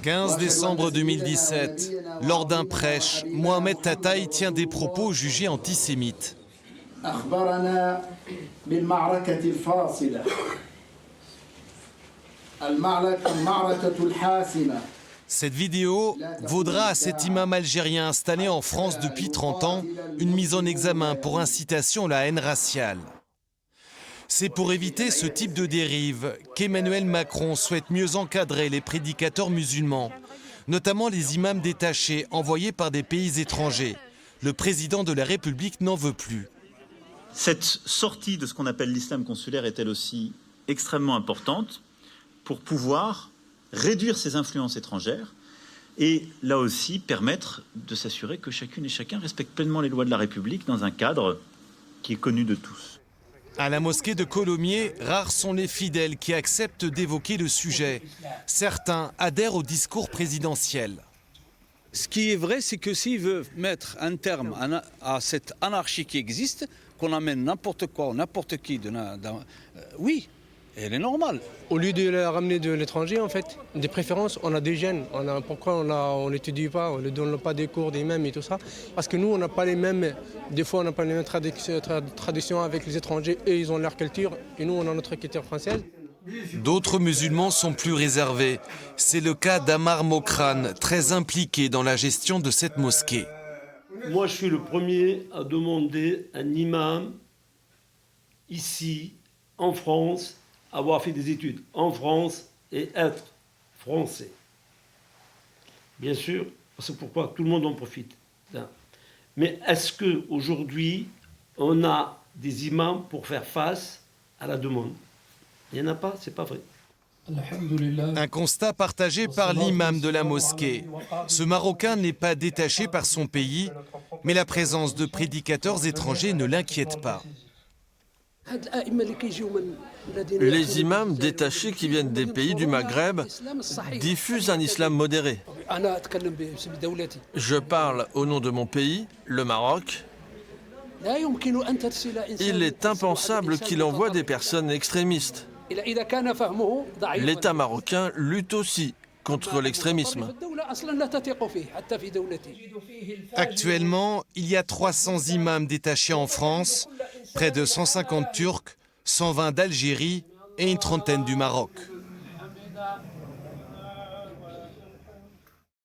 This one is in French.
15 décembre 2017, lors d'un prêche, Mohamed Tataï tient des propos jugés antisémites. Cette vidéo vaudra à cet imam algérien installé en France depuis 30 ans une mise en examen pour incitation à la haine raciale. C'est pour éviter ce type de dérive qu'Emmanuel Macron souhaite mieux encadrer les prédicateurs musulmans, notamment les imams détachés envoyés par des pays étrangers. Le président de la République n'en veut plus. Cette sortie de ce qu'on appelle l'islam consulaire est elle aussi extrêmement importante pour pouvoir réduire ces influences étrangères et là aussi permettre de s'assurer que chacune et chacun respecte pleinement les lois de la République dans un cadre qui est connu de tous. À la mosquée de Colomiers, rares sont les fidèles qui acceptent d'évoquer le sujet. Certains adhèrent au discours présidentiel. Ce qui est vrai, c'est que s'ils veulent mettre un terme à cette anarchie qui existe, qu'on amène n'importe quoi, n'importe qui, oui, elle est normale. Au lieu de la ramener de l'étranger, en fait, des préférences, on a des jeunes. Pourquoi on n'étudie pas, on ne donne pas des cours des mêmes et tout ça? Parce que nous, on n'a pas les mêmes, des fois, on n'a pas les mêmes traditions avec les étrangers. Eux, ils ont leur culture et nous, on a notre culture française. D'autres musulmans sont plus réservés. C'est le cas d'Amar Mokran, très impliqué dans la gestion de cette mosquée. Moi, je suis le premier à demander un imam ici, en France, avoir fait des études en France et être français. Bien sûr, c'est pourquoi tout le monde en profite. Mais est-ce qu'aujourd'hui, on a des imams pour faire face à la demande? Il n'y en a pas, c'est pas vrai. Un constat partagé par l'imam de la mosquée. Ce Marocain n'est pas détaché par son pays, mais la présence de prédicateurs étrangers ne l'inquiète pas. Les imams détachés qui viennent des pays du Maghreb diffusent un islam modéré. Je parle au nom de mon pays, le Maroc. Il est impensable qu'il envoie des personnes extrémistes. L'État marocain lutte aussi contre l'extrémisme. Actuellement, il y a 300 imams détachés en France, près de 150 Turcs, 120 d'Algérie et une trentaine du Maroc.